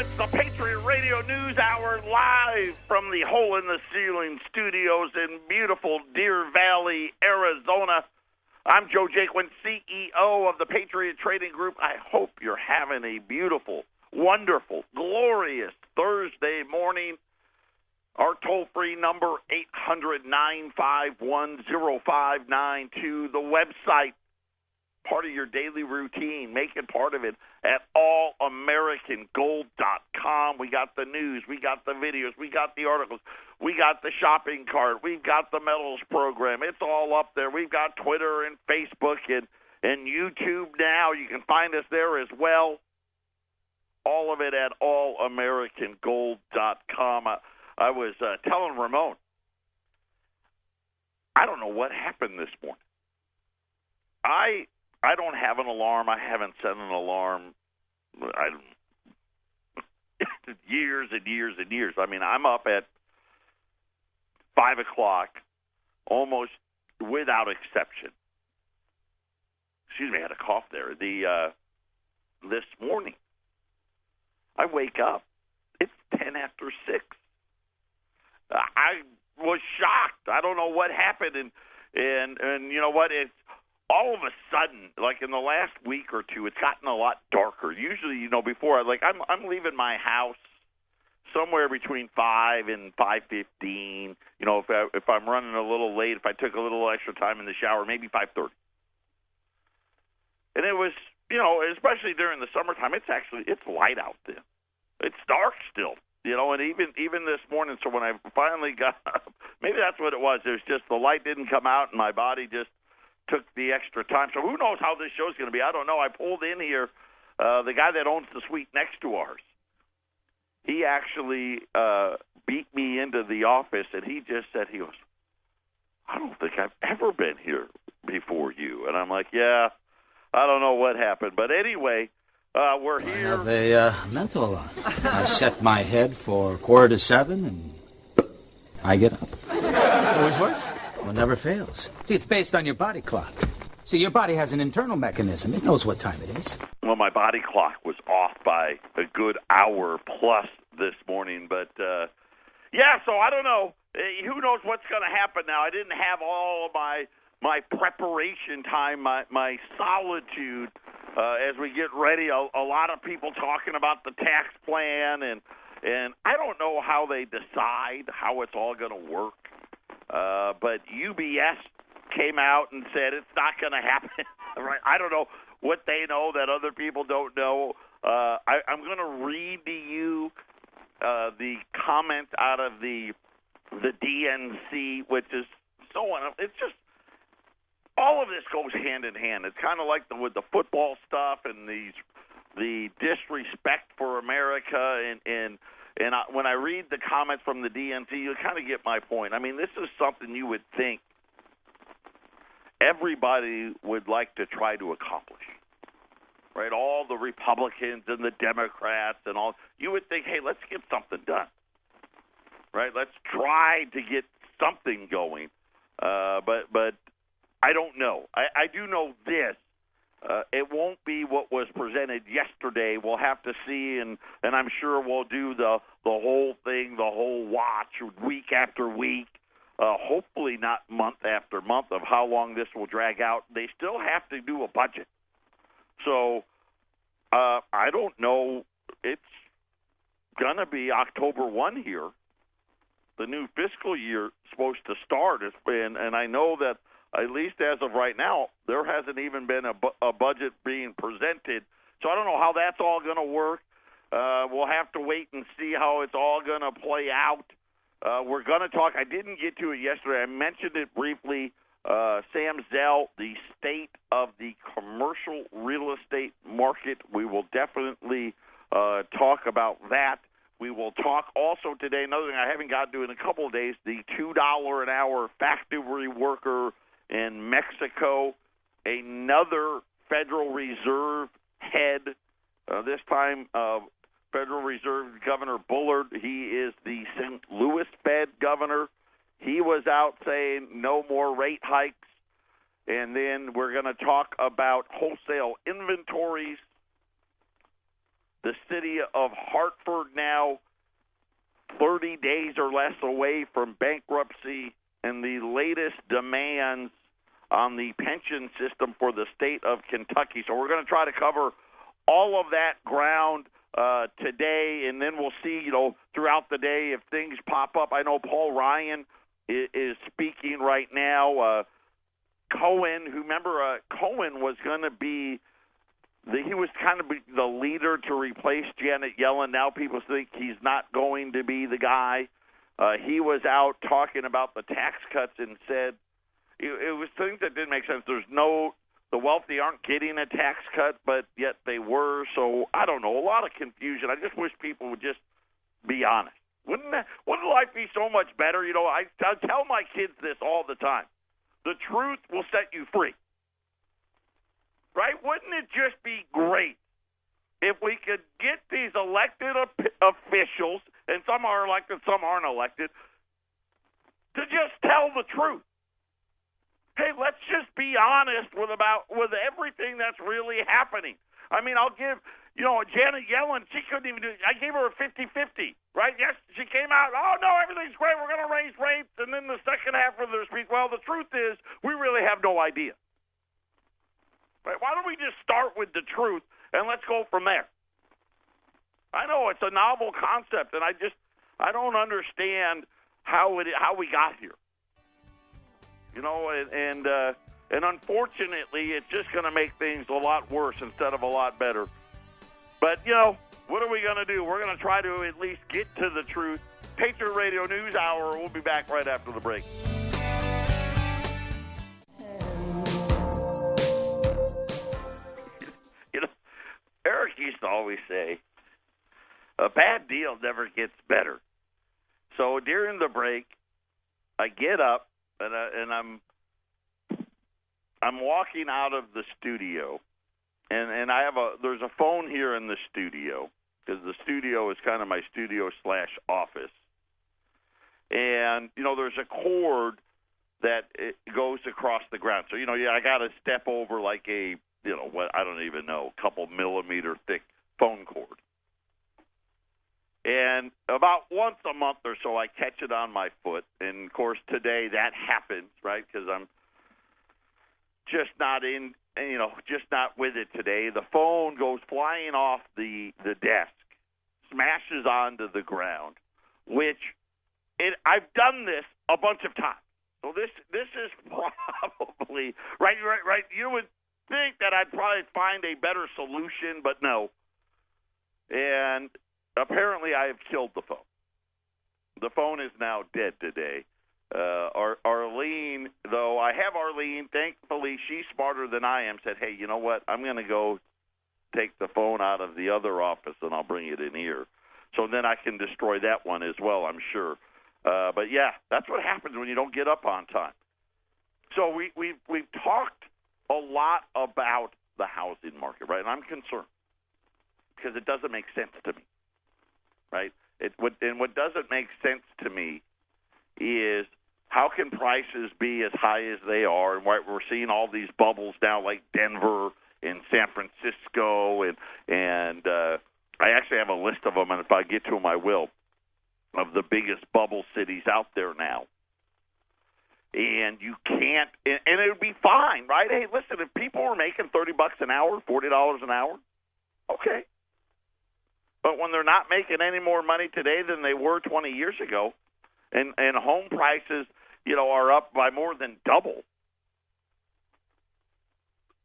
It's the Patriot Radio News Hour live from the Hole in the Ceiling studios in beautiful Deer Valley, Arizona. I'm Joe Jaquin, CEO of the Patriot Trading Group. I hope you're having a beautiful, wonderful, glorious Thursday morning. Our toll-free number, 800-951-0592. The website, part of your daily routine. Make it part of it at allamericangold.com. We got the news. We got the videos. We got the articles. We got the shopping cart. We've got the metals program. It's all up there. We've got Twitter and Facebook and YouTube now. You can find us there as well. All of it at allamericangold.com. I was telling Ramon, I don't know what happened this morning. I don't have an alarm. I haven't set an alarm years and years and years. I mean, I'm up at 5 o'clock almost without exception. Excuse me, I had a cough there. This morning, I wake up. It's 10 after 6. I was shocked. I don't know what happened. And you know what? It's all of a sudden, like in the last week or two, it's gotten a lot darker. Usually, before, I'm leaving my house somewhere between 5 and 5:15. If I'm running a little late, if I took a little extra time in the shower, maybe 5:30. And it was, especially during the summertime, it's light out there. It's dark still, and even this morning. So when I finally got up, maybe that's what it was. It was just the light didn't come out, and my body just took the extra time. So who knows how this show's going to be? I don't know. I pulled in here. The guy that owns the suite next to ours, he actually beat me into the office, and he just said, he goes, I don't think I've ever been here before you. And I'm like, yeah, I don't know what happened. But anyway, we're here. I have a mental alarm. I set my head for 6:45, and I get up. Always works? Well, never fails. See, it's based on your body clock. See, your body has an internal mechanism. It knows what time it is. Well, my body clock was off by a good hour plus this morning. But, so I don't know. Who knows what's going to happen now? I didn't have all of my preparation time, my solitude as we get ready. A lot of people talking about the tax plan, and I don't know how they decide how it's all going to work. But UBS came out and said it's not going to happen. Right? I don't know what they know that other people don't know. I'm going to read to you the comment out of the DNC, which is it's just all of this goes hand in hand. It's kind of like with the football stuff and the disrespect for America and when I read the comments from the DNC, you kind of get my point. I mean, this is something you would think everybody would like to try to accomplish, right? All the Republicans and the Democrats and all. You would think, hey, let's get something done, right? Let's try to get something going. But I don't know. I do know this. It won't be what was presented yesterday. We'll have to see, and I'm sure we'll do the whole thing, the whole watch, week after week, hopefully not month after month of how long this will drag out. They still have to do a budget. So I don't know. It's going to be October 1 here. The new fiscal year is supposed to start, and I know that at least as of right now, there hasn't even been a budget being presented. So I don't know how that's all going to work. We'll have to wait and see how it's all going to play out. We're going to talk. I didn't get to it yesterday. I mentioned it briefly. Sam Zell, the state of the commercial real estate market. We will definitely talk about that. We will talk also today, another thing I haven't gotten to in a couple of days, the $2 an hour factory worker in Mexico, another Federal Reserve head, this time Federal Reserve Governor Bullard. He is the St. Louis Fed governor. He was out saying no more rate hikes. And then we're going to talk about wholesale inventories. The city of Hartford now 30 days or less away from bankruptcy, and the latest demands on the pension system for the state of Kentucky. So we're going to try to cover all of that ground today, and then we'll see, throughout the day if things pop up. I know Paul Ryan is speaking right now. Cohen, Cohen was going to be he was kind of the leader to replace Janet Yellen. Now people think he's not going to be the guy. He was out talking about the tax cuts and said it was things that didn't make sense. The wealthy aren't getting a tax cut, but yet they were. So I don't know, a lot of confusion. I just wish people would just be honest. Wouldn't life be so much better? I tell my kids this all the time. The truth will set you free. Right? Wouldn't it just be great if we could get these elected officials, and some are elected, some aren't elected, to just tell the truth? Hey, let's just be honest with everything that's really happening. I mean, I'll give, Janet Yellen, she couldn't even do it. I gave her a 50-50, right? Yes, she came out, oh, no, everything's great, we're going to raise rates, and then the second half of their speech, well, the truth is, we really have no idea. Right? Why don't we just start with the truth, and let's go from there? I know it's a novel concept, and I don't understand how we got here. And unfortunately, it's just going to make things a lot worse instead of a lot better. But, what are we going to do? We're going to try to at least get to the truth. Patriot Radio News Hour. We'll be back right after the break. Eric used to always say, a bad deal never gets better. So during the break, I get up, and I'm walking out of the studio, and there's a phone here in the studio, because the studio is kind of my studio/office. And, there's a cord that it goes across the ground. So, I got to step over like a, I don't even know, a couple millimeter thick phone cord. And about once a month or so, I catch it on my foot. And, of course, today that happens, right, because I'm just not with it today. The phone goes flying off the desk, smashes onto the ground, which I've done this a bunch of times. So this is probably, right, you would think that I'd probably find a better solution, but no. And apparently I have killed the phone. The phone is now dead today. Arlene, though, I have Arlene, thankfully she's smarter than I am, said, hey, you know what, I'm going to go take the phone out of the other office and I'll bring it in here. So then I can destroy that one as well, I'm sure. But yeah, that's what happens when you don't get up on time. So we've talked a lot about the housing market, right? And I'm concerned because it doesn't make sense to me, right? What doesn't make sense to me is how can prices be as high as they are, and we're seeing all these bubbles now like Denver and San Francisco, and I actually have a list of them, and if I get to them, I will, of the biggest bubble cities out there now. And you can't, and it would be fine, right? Hey, listen, if people were making $30 an hour, $40 an hour, okay. But when they're not making any more money today than they were 20 years ago, and home prices, are up by more than double,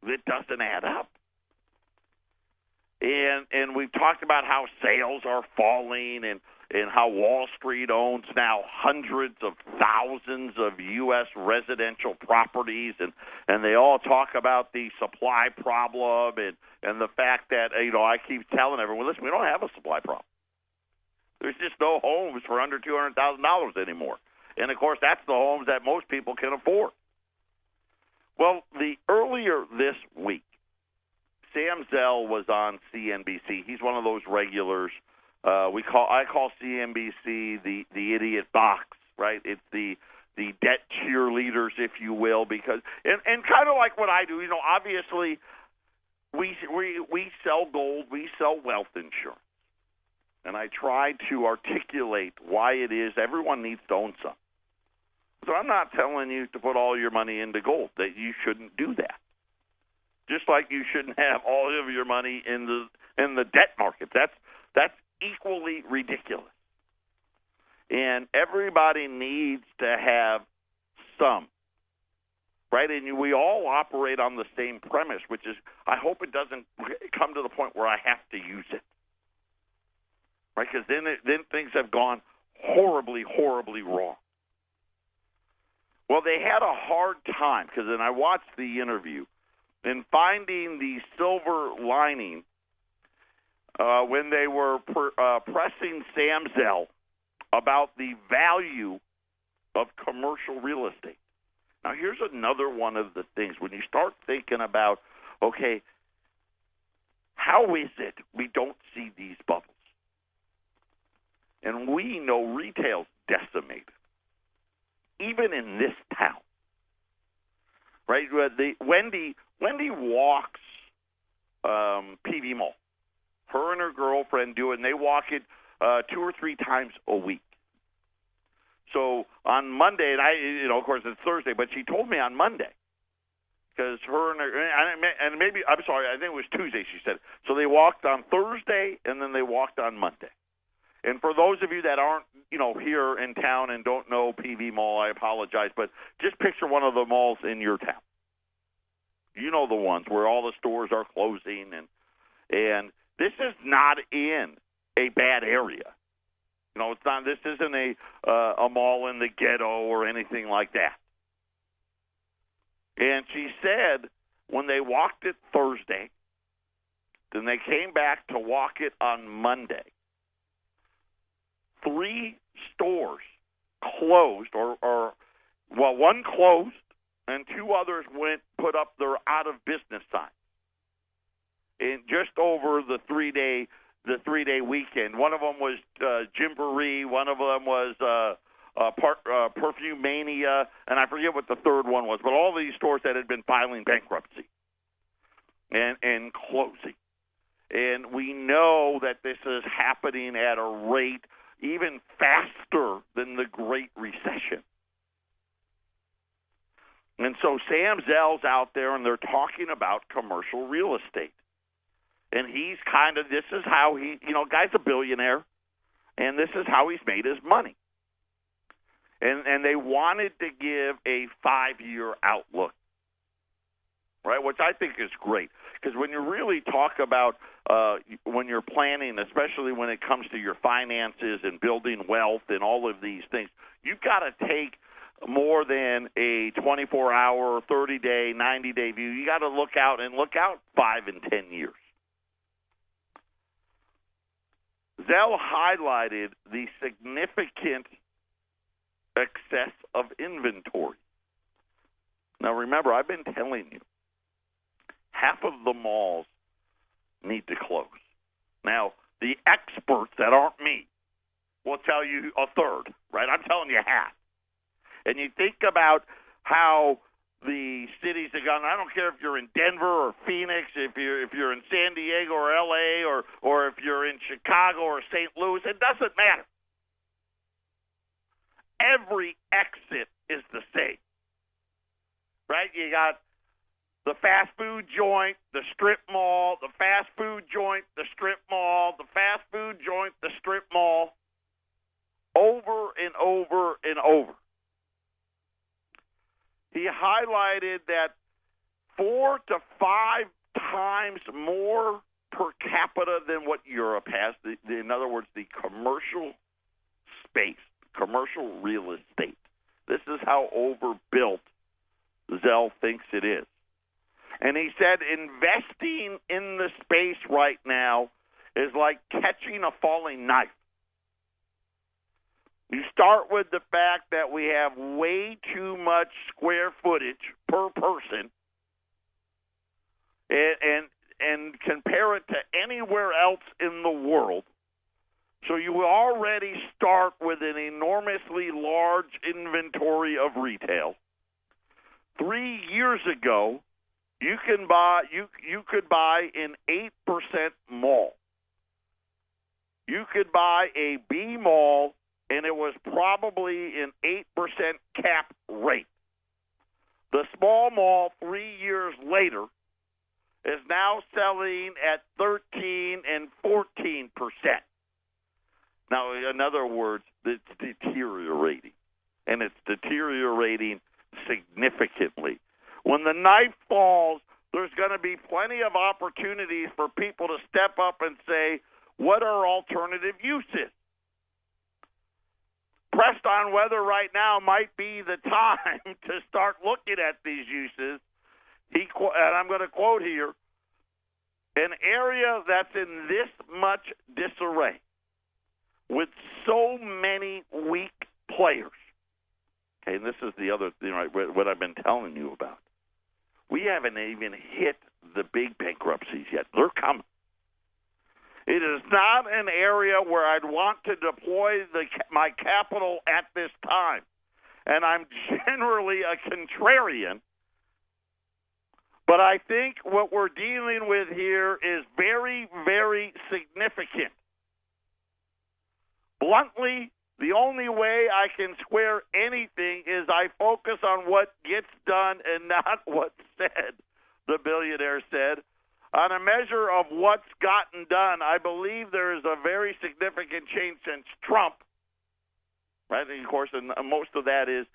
it doesn't add up. And we've talked about how sales are falling and how Wall Street owns now hundreds of thousands of U.S. residential properties, and they all talk about the supply problem and the fact that, I keep telling everyone, listen, we don't have a supply problem. There's just no homes for under $200,000 anymore. And, of course, that's the homes that most people can afford. Well, earlier this week, Sam Zell was on CNBC. He's one of those regulars. I call CNBC the idiot box, right? It's the debt cheerleaders, if you will, because and kind of like what I do. Obviously, we sell gold, we sell wealth insurance. And I try to articulate why it is everyone needs to own some. So I'm not telling you to put all your money into gold, that you shouldn't do that. Just like you shouldn't have all of your money in the debt market. That's equally ridiculous. And everybody needs to have some, right? And we all operate on the same premise, which is I hope it doesn't come to the point where I have to use it, right? Because then things have gone horribly, horribly wrong. Well, they had a hard time, because then I watched the interview, in finding the silver lining when they were pressing Sam Zell about the value of commercial real estate. Now, here's another one of the things. When you start thinking about, okay, how is it we don't see these bubbles? And we know retail's decimated, even in this town, right? Wendy walks PV Mall. Her and her girlfriend do it, and they walk it 2 or 3 times a week. So on Monday, and of course it's Thursday, but she told me on Monday, because and maybe, I'm sorry, I think it was Tuesday she said. So they walked on Thursday, and then they walked on Monday. And for those of you that aren't, here in town and don't know PV Mall, I apologize, but just picture one of the malls in your town. You know the ones where all the stores are closing, and this is not in a bad area. It's not. This isn't a mall in the ghetto or anything like that. And she said when they walked it Thursday, then they came back to walk it on Monday. 3 stores closed, or one closed, and 2 others put up their out of business signs. And just over the 3-day weekend, one of them was Gymboree, one of them was Perfume Mania, and I forget what the third one was. But all these stores that had been filing bankruptcy and closing, and we know that this is happening at a rate even faster than the Great Recession. And so Sam Zell's out there, and they're talking about commercial real estate. And he's this is how he, guy's a billionaire, and this is how he's made his money. And they wanted to give a 5-year outlook, right, which I think is great. Because when you really talk about when you're planning, especially when it comes to your finances and building wealth and all of these things, you've got to take more than a 24-hour, 30-day, 90-day view. You got to look out 5 and 10 years. Zell highlighted the significant excess of inventory. Now, remember, I've been telling you, half of the malls need to close. Now, the experts that aren't me will tell you a third, right? I'm telling you half. And you think about how the cities have gone. I don't care if you're in Denver or Phoenix, if you're in San Diego or L.A. or if you're in Chicago or St. Louis. It doesn't matter. Every exit is the same, right? You got the fast food joint, the strip mall, the fast food joint, the strip mall, the fast food joint, the strip mall, over and over and over. He highlighted that 4 to 5 times more per capita than what Europe has. In other words, the commercial space, commercial real estate. This is how overbuilt Zell thinks it is. And he said investing in the space right now is like catching a falling knife. You start with the fact that we have way too much square footage per person, and compare it to anywhere else in the world. So you already start with an enormously large inventory of retail. 3 years ago, You can buy you could buy an 8% mall. You could buy a B mall, and it was probably an 8% cap rate. The small mall 3 years later is now selling at 13 and 14%. Now, in other words, it's deteriorating, and it's deteriorating significantly. When the knife falls, there's going to be plenty of opportunities for people to step up and say, what are alternative uses? Pressed on whether right now might be the time to start looking at these uses, and I'm going to quote here, an area that's in this much disarray with so many weak players. Okay, and this is the other thing, right, what I've been telling you about. We haven't even hit the big bankruptcies yet. They're coming. It is not an area where I'd want to deploy my capital at this time. And I'm generally a contrarian. But I think what we're dealing with here is very, very significant. Bluntly, the only way I can square anything is I focus on what gets done and not what's said, the billionaire said. On a measure of what's gotten done, I believe there is a very significant change since Trump. Right? And of course, and most of that is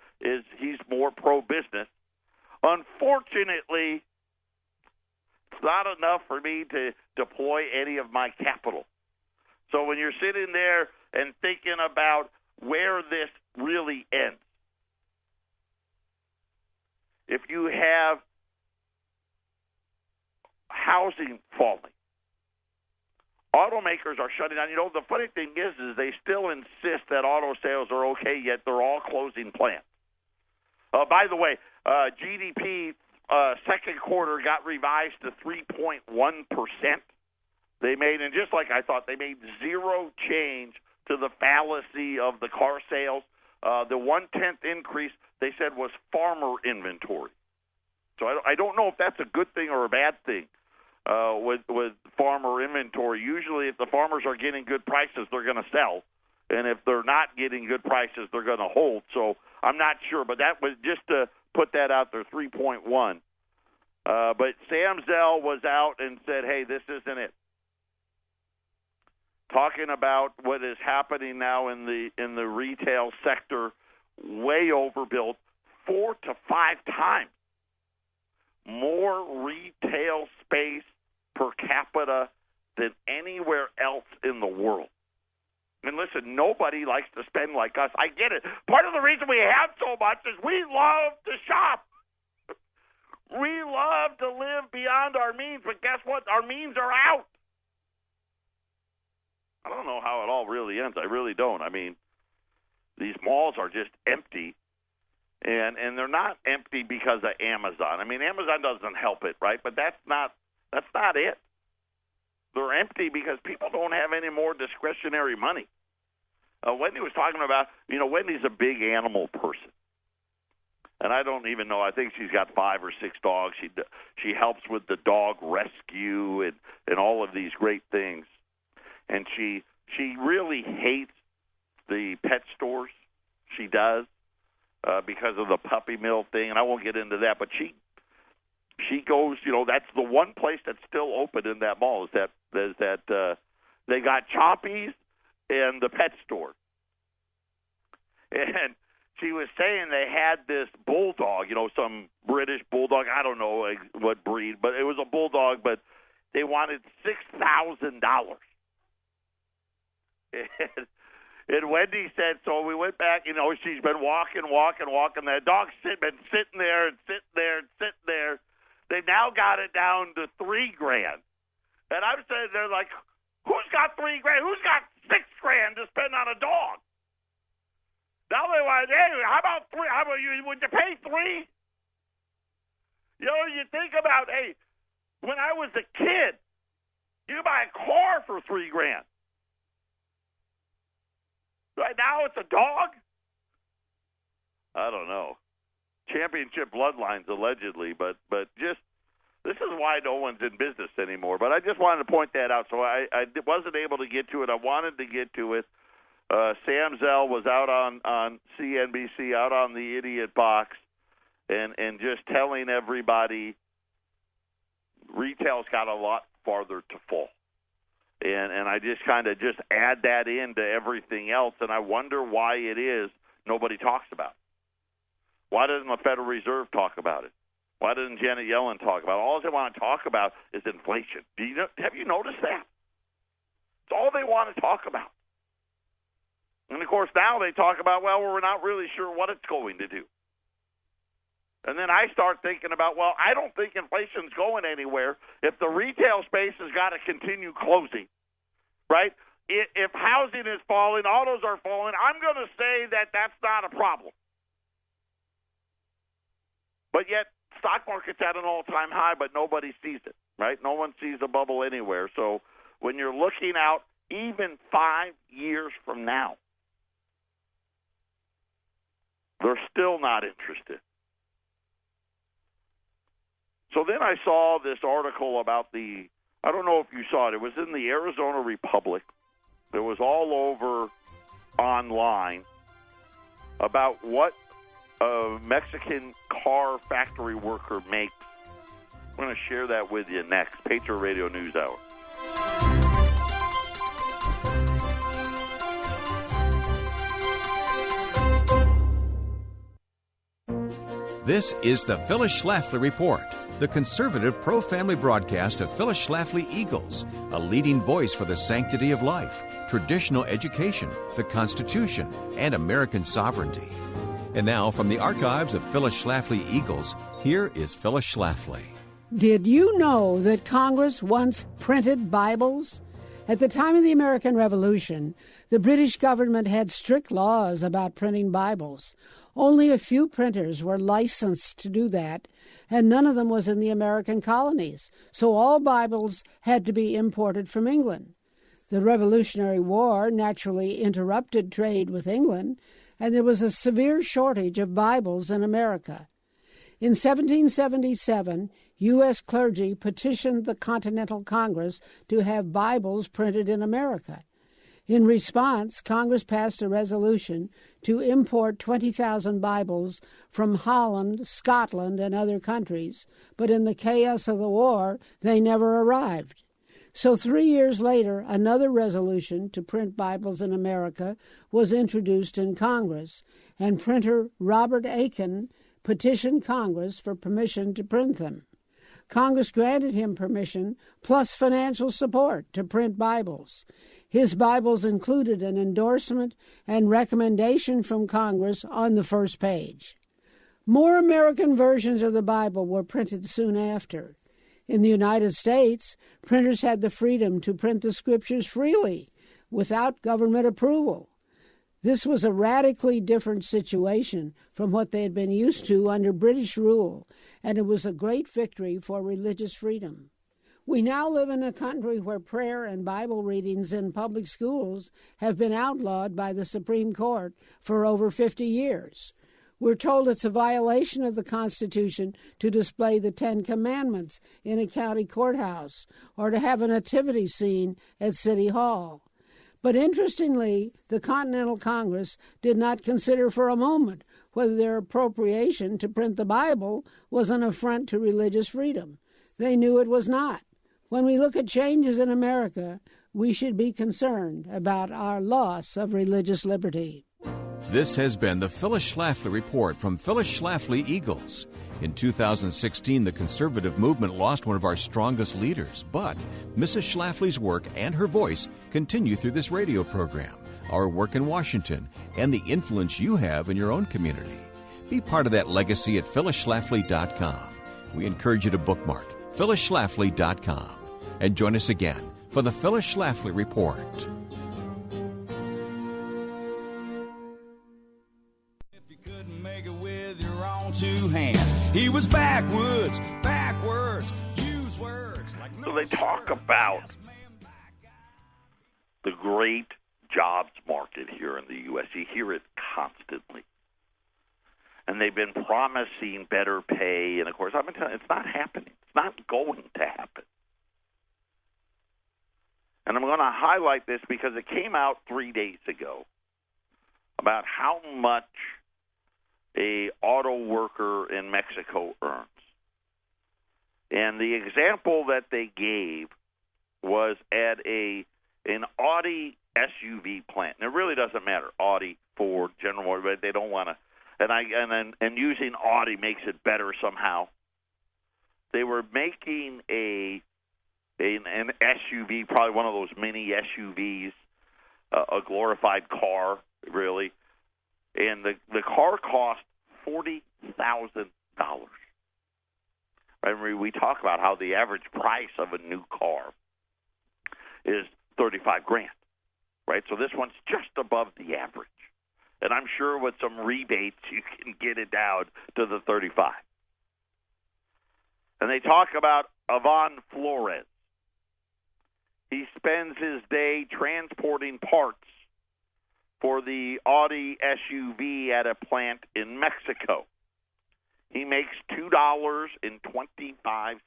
he's more pro-business. Unfortunately, it's not enough for me to deploy any of my capital. So when you're sitting there and thinking about where this really ends, if you have housing falling, automakers are shutting down. You know, the funny thing is they still insist that auto sales are okay, yet they're all closing plants. By the way, GDP second quarter got revised to 3.1%. They made, and just like I thought, they made zero change to the fallacy of the car sales. The 1/10 increase, they said, was farmer inventory. So I don't know if that's a good thing or a bad thing with farmer inventory. Usually if the farmers are getting good prices, they're going to sell. And if they're not getting good prices, they're going to hold. So I'm not sure. But that was just to put that out there, 3.1. But Sam Zell was out and said, hey, this isn't it. Talking about what is happening now in the retail sector, way overbuilt, 4 to 5 times more retail space per capita than anywhere else in the world. And listen, nobody likes to spend like us. I get it. Part of the reason we have so much is we love to shop. We love to live beyond our means, but guess what? Our means are out. I don't know how it all really ends. I really don't. I mean, these malls are just empty, and they're not empty because of Amazon. I mean, Amazon doesn't help it, right? But that's not it. They're empty because people don't have any more discretionary money. Wendy was talking about, Wendy's a big animal person. And I don't even know. I think she's got 5 or 6 dogs. She helps with the dog rescue and all of these great things. And she really hates the pet stores. She does because of the puppy mill thing. And I won't get into that. But she goes. That's the one place that's still open in that mall. Is that they got Chompies and the pet store. And she was saying they had this bulldog, some British bulldog. I don't know what breed, but it was a bulldog. But they wanted $6,000. And Wendy said, so we went back, she's been walking. The dog's been sitting there. They now got it down to $3,000. And I'm sitting there like, who's got $3,000? Who's got $6,000 to spend on a dog? Now they want, hey, how about $3,000? Would you pay $3,000? You think about, hey, when I was a kid, you buy a car for $3,000. Right now it's a dog? I don't know. Championship bloodlines, allegedly, but just This is why no one's in business anymore. But I just wanted to point that out. So I wasn't able to get to it. I wanted to get to it. Sam Zell was out on CNBC, out on the Idiot Box, and just telling everybody retail's got a lot farther to fall. And I just kind of just add that into everything else, and I wonder why it is nobody talks about it. Why doesn't the Federal Reserve talk about it? Why doesn't Janet Yellen talk about it? All they want to talk about is inflation. Have you noticed that? It's all they want to talk about. And, of course, now they talk about, well, we're not really sure what it's going to do. And then I start thinking about, well, I don't think inflation's going anywhere if the retail space has got to continue closing, right? If housing is falling, autos are falling, I'm going to say that that's not a problem. But yet, stock market's at an all-time high, but nobody sees it, right? No one sees a bubble anywhere. So when you're looking out even 5 years from now, they're still not interested. So then I saw this article about I don't know if you saw it. It was in the Arizona Republic. It was all over online about what a Mexican car factory worker makes. I'm going to share that with you next. Patriot Radio News Hour. This is the Phyllis Schlafly Report, the conservative pro-family broadcast of Phyllis Schlafly Eagles, a leading voice for the sanctity of life, traditional education, the Constitution, and American sovereignty. And now, from the archives of Phyllis Schlafly Eagles, here is Phyllis Schlafly. Did you know that Congress once printed Bibles? At the time of the American Revolution, the British government had strict laws about printing Bibles. Only a few printers were licensed to do that, and none of them was in the American colonies, so all Bibles had to be imported from England. The Revolutionary War naturally interrupted trade with England, and there was a severe shortage of Bibles in America. In 1777, U.S. clergy petitioned the Continental Congress to have Bibles printed in America. In response, Congress passed a resolution to import 20,000 Bibles from Holland, Scotland, and other countries, but in the chaos of the war, they never arrived. So 3 years later, another resolution to print Bibles in America was introduced in Congress, and printer Robert Aiken petitioned Congress for permission to print them. Congress granted him permission, plus financial support, to print Bibles. His Bibles included an endorsement and recommendation from Congress on the first page. More American versions of the Bible were printed soon after. In the United States, printers had the freedom to print the Scriptures freely, without government approval. This was a radically different situation from what they had been used to under British rule, and it was a great victory for religious freedom. We now live in a country where prayer and Bible readings in public schools have been outlawed by the Supreme Court for over 50 years. We're told it's a violation of the Constitution to display the Ten Commandments in a county courthouse or to have a nativity scene at City Hall. But interestingly, the Continental Congress did not consider for a moment whether their appropriation to print the Bible was an affront to religious freedom. They knew it was not. When we look at changes in America, we should be concerned about our loss of religious liberty. This has been the Phyllis Schlafly Report from Phyllis Schlafly Eagles. In 2016, the conservative movement lost one of our strongest leaders, but Mrs. Schlafly's work and her voice continue through this radio program, our work in Washington, and the influence you have in your own community. Be part of that legacy at phyllisschlafly.com. We encourage you to bookmark phyllisschlafly.com and join us again for the Phyllis Schlafly Report. If you couldn't make it with your own two hands, he was backwards, use words like no. So they talk about the great jobs market here in the U.S. You hear it constantly. And they've been promising better pay. And, of course, I've been telling you, it's not happening. It's not going to happen. And I'm going to highlight this because it came out 3 days ago about how much a auto worker in Mexico earns. And the example that they gave was at an Audi SUV plant. And it really doesn't matter, Audi, Ford, General Motors, but they don't want to. And using Audi makes it better somehow. They were making an SUV, probably one of those mini SUVs, a glorified car, really. And the car cost $40,000. Remember, we talk about how the average price of a new car is $35,000, right? So this one's just above the average. And I'm sure with some rebates, you can get it down to the 35. And they talk about Ivan Flores. He spends his day transporting parts for the Audi SUV at a plant in Mexico. He makes $2.25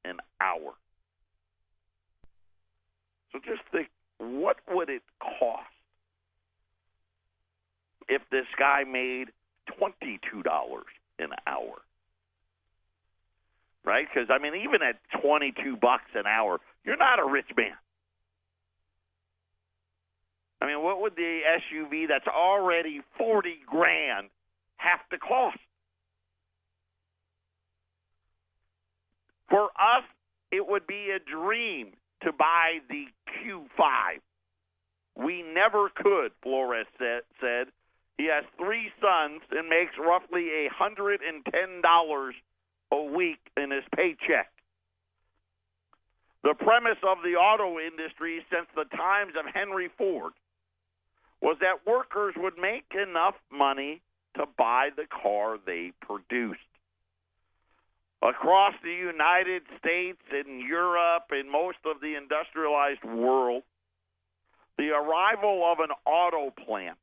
an hour. So just think, what would it cost if this guy made $22 an hour? Right? Because, I mean, even at $22 an hour, you're not a rich man. I mean, what would the SUV that's already $40,000 have to cost? For us, it would be a dream to buy the Q5. We never could, Flores said. He has 3 sons and makes roughly $110 a week in his paycheck. The premise of the auto industry since the times of Henry Ford was that workers would make enough money to buy the car they produced. Across the United States, in Europe, in most of the industrialized world, the arrival of an auto plant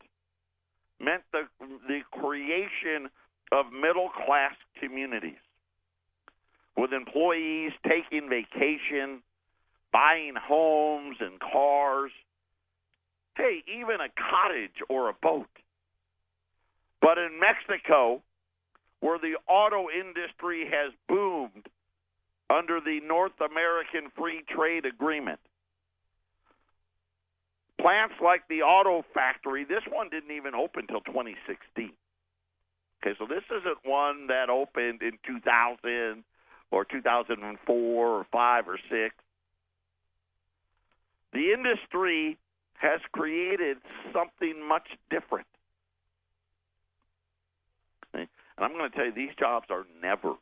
meant the creation of middle-class communities, with employees taking vacation, buying homes and cars, hey, even a cottage or a boat. But in Mexico, where the auto industry has boomed under the North American Free Trade Agreement, plants like the auto factory, this one didn't even open until 2016. Okay, so this isn't one that opened in 2000 or 2004 or 5 or 6. The industry has created something much different. Okay? And I'm going to tell you, these jobs are never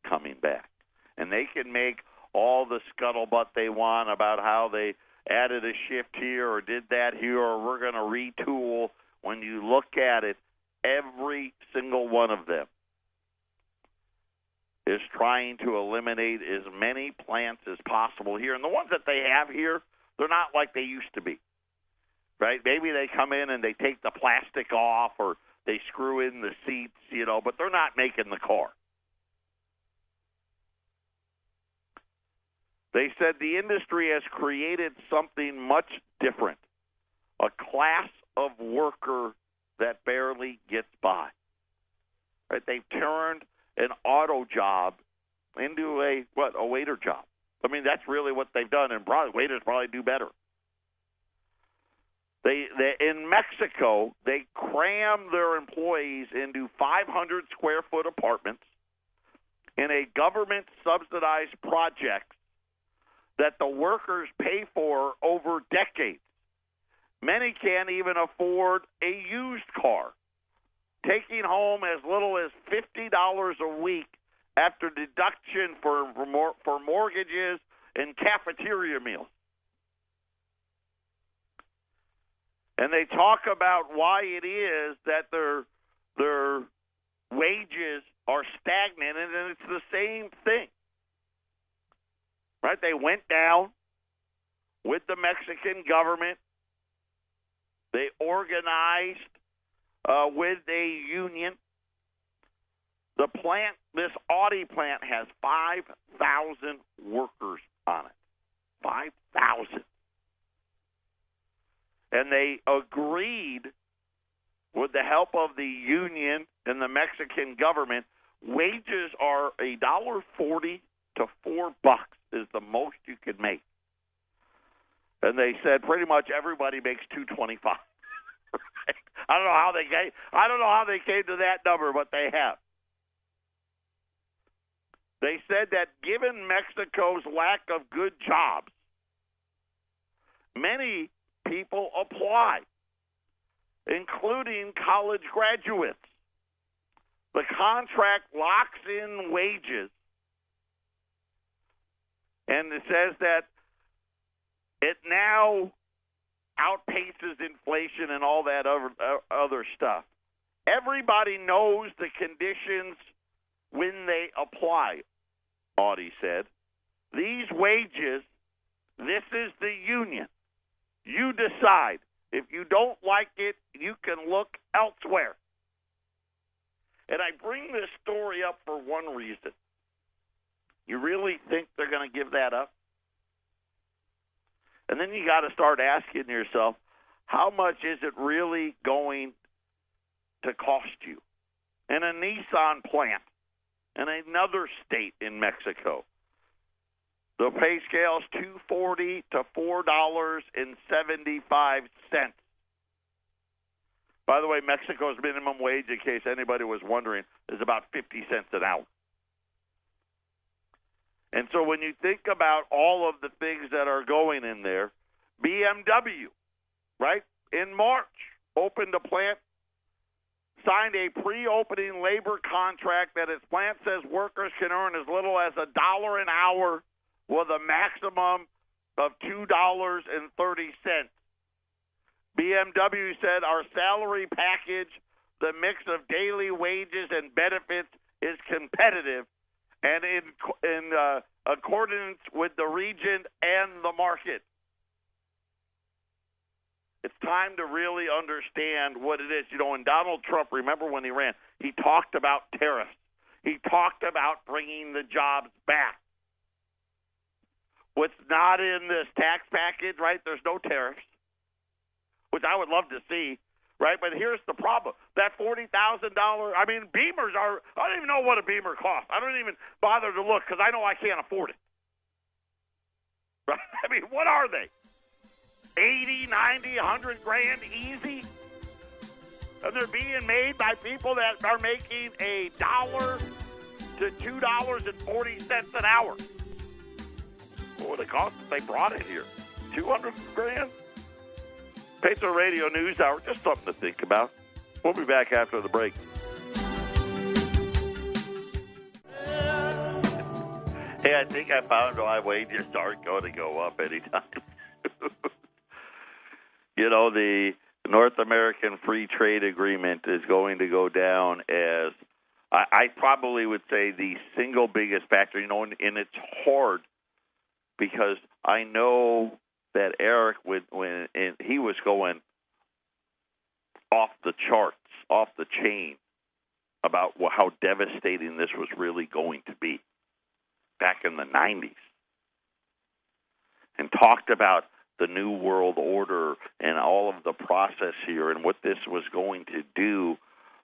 coming back. And they can make all the scuttlebutt they want about how they added a shift here or did that here or we're going to retool. When you look at it, every single one of them is trying to eliminate as many plants as possible here. And the ones that they have here, they're not like they used to be, right? Maybe they come in and they take the plastic off or they screw in the seats, but they're not making the car. They said the industry has created something much different, a class of worker that barely gets by. Right? They've turned an auto job into a waiter job. I mean, that's really what they've done, and waiters probably do better. They in Mexico, they cram their employees into 500 square foot apartments in a government subsidized project that the workers pay for over decades. Many can't even afford a used car, taking home as little as $50 a week after deduction for mortgages and cafeteria meals. And they talk about why it is that their wages are stagnant, and it's the same thing. Right? They went down with the Mexican government. They organized with a union. The plant, this Audi plant, has 5,000 workers on it. 5,000. And they agreed, with the help of the union and the Mexican government, wages are $1.40 to $4 is the most you could make. And they said pretty much everybody makes $2.25. Right? I don't know how they came to that number, but they have. They said that given Mexico's lack of good jobs, many people apply, including college graduates. The contract locks in wages, and it says that it now outpaces inflation and all that other stuff. Everybody knows the conditions when they apply, Audi said. These wages, this is the union. You decide. If you don't like it, you can look elsewhere. And I bring this story up for one reason. You really think they're going to give that up? And then you got to start asking yourself, how much is it really going to cost you? In a Nissan plant in another state in Mexico, the pay scale is $2.40 to $4.75. By the way, Mexico's minimum wage, in case anybody was wondering, is about 50 cents an hour. And so when you think about all of the things that are going in there, BMW, right, in March, opened a plant, signed a pre-opening labor contract that its plant says workers can earn as little as $1 an hour with a maximum of $2.30. BMW said our salary package, the mix of daily wages and benefits, is competitive and in accordance with the region and the market. It's time to really understand what it is. You know, when Donald Trump, remember when he ran, he talked about tariffs. He talked about bringing the jobs back. What's not in this tax package, right, there's no tariffs, which I would love to see, right? But here's the problem. That $40,000, I mean, Beamers are, I don't even know what a Beamer costs. I don't even bother to look because I know I can't afford it. Right? I mean, what are they? 80, 90, 100 grand easy? And they're being made by people that are making $1 to $2.40 an hour. What would it cost if they brought it here? 200 grand? Patriot Radio News Hour, just something to think about. We'll be back after the break. Hey, I think I found why wages aren't going to go up anytime. You know, the North American Free Trade Agreement is going to go down as, I probably would say, the single biggest factor. You know, and it's hard because I know that Eric, when he was going off the charts, off the chain, about how devastating this was really going to be back in the 90s, and talked about the New World Order and all of the process here and what this was going to do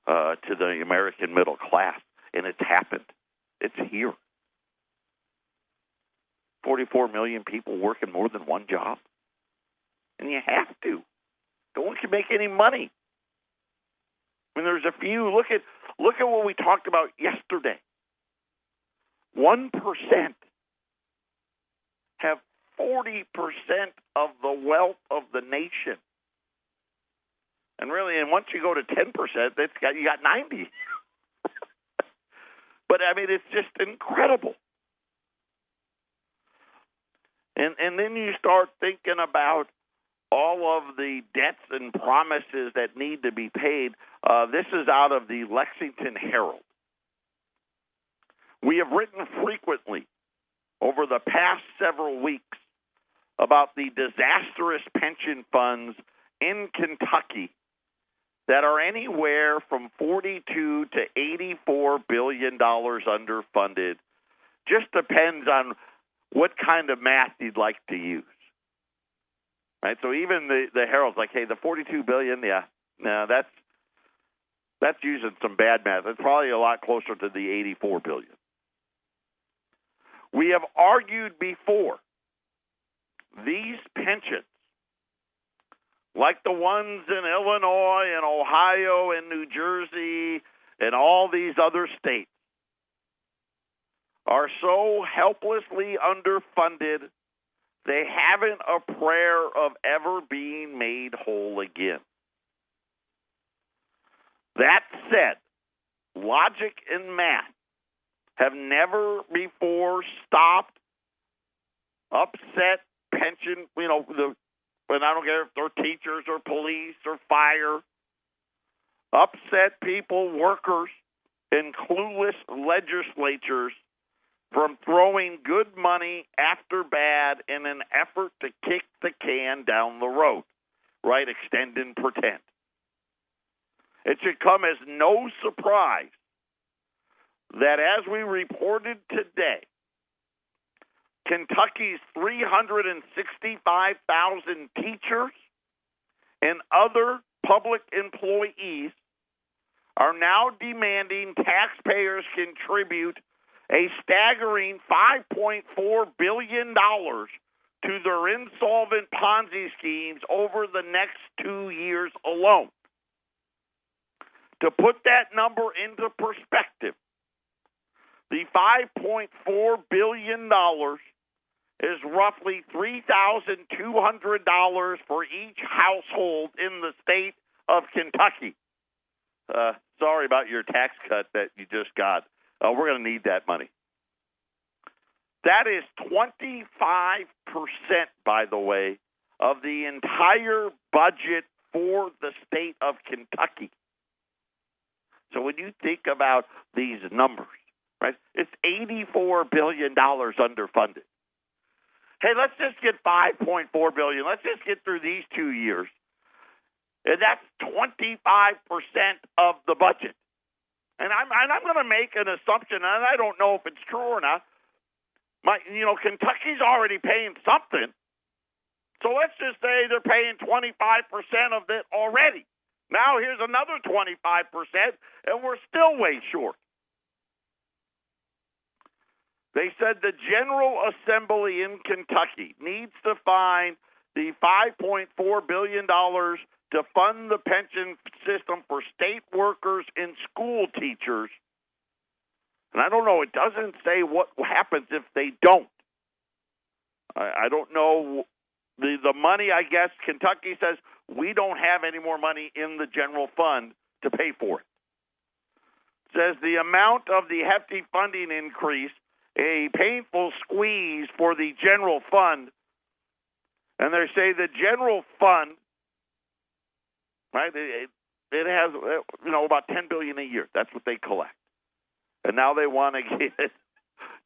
to the American middle class. And it's happened. It's here. 44 million people working more than one job. And you have to. No one can make any money. I mean, there's a few. Look at what we talked about yesterday. 1% have 40% of the wealth of the nation. And really, and once you go to 10%, you got 90. But, I mean, it's just incredible. And then you start thinking about all of the debts and promises that need to be paid. This is out of the Lexington Herald. We have written frequently over the past several weeks about the disastrous pension funds in Kentucky that are anywhere from 42 to 84 billion dollars underfunded. Just depends on what kind of math you'd like to use. Right? So even the Herald's like, hey, the 42 billion, yeah, no, that's using some bad math. It's probably a lot closer to the 84 billion. We have argued before these pensions, like the ones in Illinois and Ohio and New Jersey and all these other states, are so helplessly underfunded, they haven't a prayer of ever being made whole again. That said, logic and math have never before stopped upset pension, and I don't care if they're teachers or police or fire, upset people, workers, and clueless legislatures from throwing good money after bad in an effort to kick the can down the road, right? Extend and pretend. It should come as no surprise that as we reported today, Kentucky's 365,000 teachers and other public employees are now demanding taxpayers contribute a staggering $5.4 billion to their insolvent Ponzi schemes over the next 2 years alone. To put that number into perspective, the $5.4 billion is roughly $3,200 for each household in the state of Kentucky. Sorry about your tax cut that you just got. We're going to need that money. That is 25%, by the way, of the entire budget for the state of Kentucky. So when you think about these numbers, right, it's $84 billion underfunded. Hey, let's just get $5.4 billion. Let's just get through these 2 years. And that's 25% of the budget. And I'm going to make an assumption, and I don't know if it's true or not. Kentucky's already paying something. So let's just say they're paying 25% of it already. Now here's another 25%, and we're still way short. They said the General Assembly in Kentucky needs to find the $5.4 billion to fund the pension system for state workers and school teachers. And I don't know, it doesn't say what happens if they don't. I don't know. The money, I guess, Kentucky says, we don't have any more money in the general fund to pay for it. Says the amount of the hefty funding increase, a painful squeeze for the general fund. And they say the general fund, right, it has, about $10 billion a year. That's what they collect. And now they want to get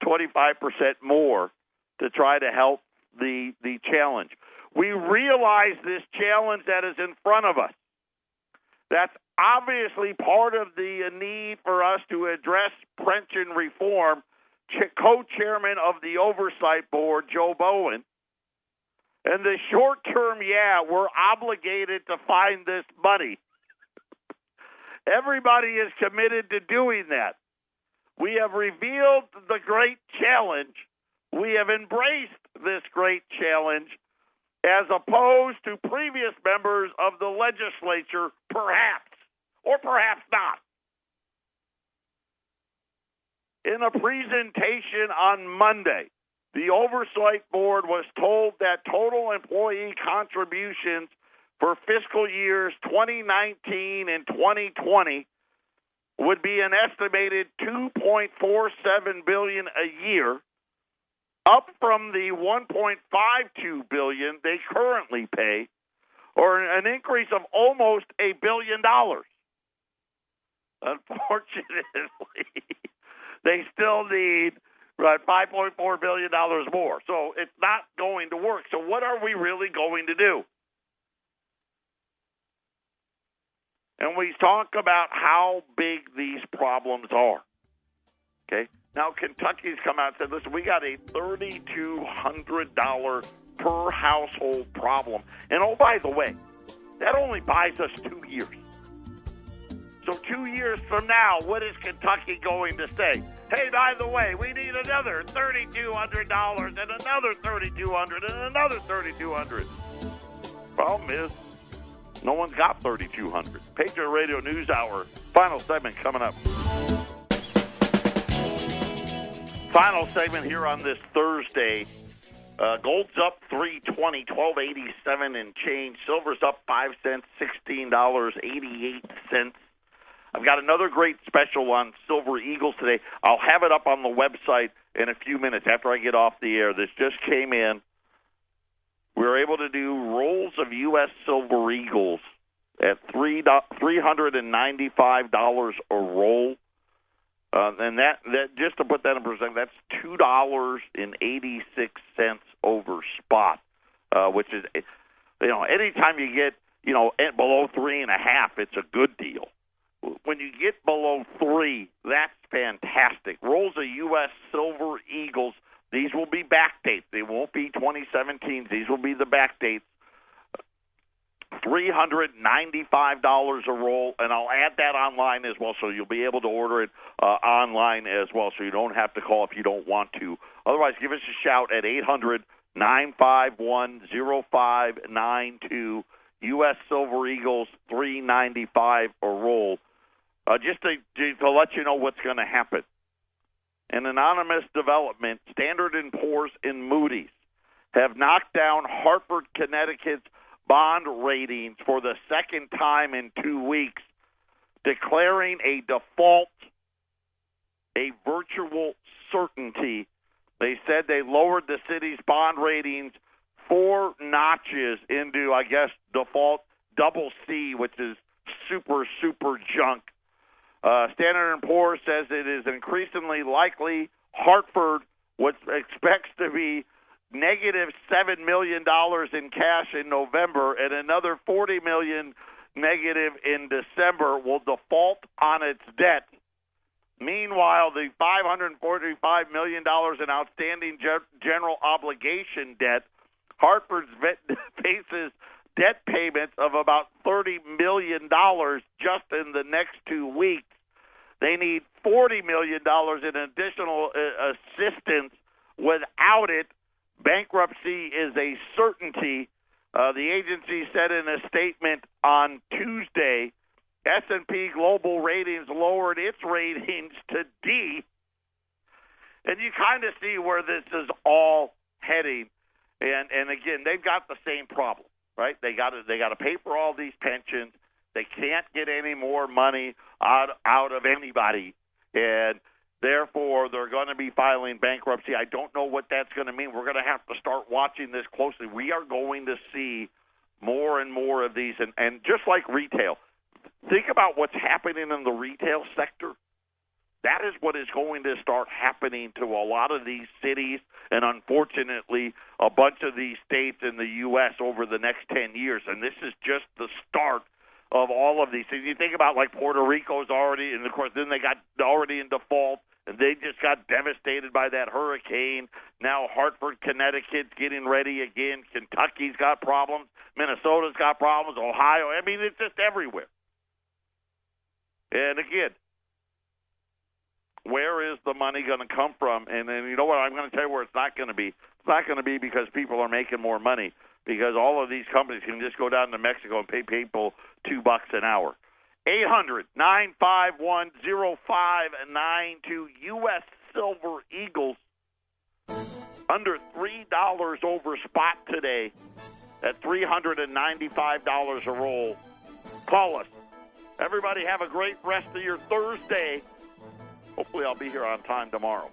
25% more to try to help the challenge. We realize this challenge that is in front of us. That's obviously part of the need for us to address pension reform. Co-chairman of the Oversight Board, Joe Bowen. And the short term, we're obligated to find this money. Everybody is committed to doing that. We have revealed the great challenge. We have embraced this great challenge as opposed to previous members of the legislature, perhaps, or perhaps not. In a presentation on Monday, the Oversight Board was told that total employee contributions for fiscal years 2019 and 2020 would be an estimated $2.47 billion a year, up from the $1.52 billion they currently pay, or an increase of almost $1 billion. Unfortunately, they still need $5.4 billion more. So it's not going to work. So what are we really going to do? And we talk about how big these problems are. Okay? Now, Kentucky's come out and said, listen, we got a $3,200 per household problem. And, oh, by the way, that only buys us 2 years. So 2 years from now, what is Kentucky going to say? Hey, by the way, we need another $3,200 and another $3,200 and another $3,200. Problem is, no one's got $3,200. Patriot Radio News Hour. Final segment coming up. Final segment here on this Thursday. Gold's up $3.20, $12.87 and change. Silver's up 5 cents, $16.88. I've got another great special on Silver Eagles today. I'll have it up on the website in a few minutes after I get off the air. This just came in. We were able to do rolls of U.S. Silver Eagles at $395 a roll. And that just to put that in perspective, that's $2.86 over spot, which is, anytime you get, below 3.5, it's a good deal. When you get below 3, that's fantastic. Rolls of U.S. Silver Eagles, these will be backdates. They won't be 2017. These will be the backdates. $395 a roll, and I'll add that online as well, so you'll be able to order it online as well, so you don't have to call if you don't want to. Otherwise, give us a shout at 800-951-0592. U.S. Silver Eagles, $395 a roll. Just to let you know what's going to happen. An anonymous development, Standard & Poor's and Moody's have knocked down Hartford, Connecticut's bond ratings for the second time in 2 weeks, declaring a default a virtual certainty. They said they lowered the city's bond ratings 4 notches into, I guess, default double C, which is super, super junk. Standard & Poor's says it is increasingly likely Hartford, what expects to be negative $7 million in cash in November and another $40 million negative in December, will default on its debt. Meanwhile, the $545 million in outstanding general obligation debt, Hartford faces debt payments of about $30 million just in the next 2 weeks. They need $40 million in additional assistance. Without it, bankruptcy is a certainty. The agency said in a statement on Tuesday, S&P Global Ratings lowered its ratings to D. And you kind of see where this is all heading. And again, they've got the same problem, right? They got to pay for all these pensions. They can't get any more money out of anybody, and therefore they're going to be filing bankruptcy. I don't know what that's going to mean. We're going to have to start watching this closely. We are going to see more and more of these, and just like retail, think about what's happening in the retail sector. That is what is going to start happening to a lot of these cities and, unfortunately, a bunch of these states in the U.S. over the next 10 years. And this is just the start of all of these things. You think about, like, Puerto Rico's already, and, of course, then they got already in default, and they just got devastated by that hurricane. Now Hartford, Connecticut's getting ready again. Kentucky's got problems. Minnesota's got problems. Ohio. I mean, it's just everywhere. And, again, where is the money going to come from? And then, you know what, I'm going to tell you where it's not going to be. It's not going to be because people are making more money, because all of these companies can just go down to Mexico and pay people $2 an hour. 800-951-0592. U.S. Silver Eagles under $3 over spot today at $395 a roll. Call us. Everybody have a great rest of your Thursday. Hopefully I'll be here on time tomorrow.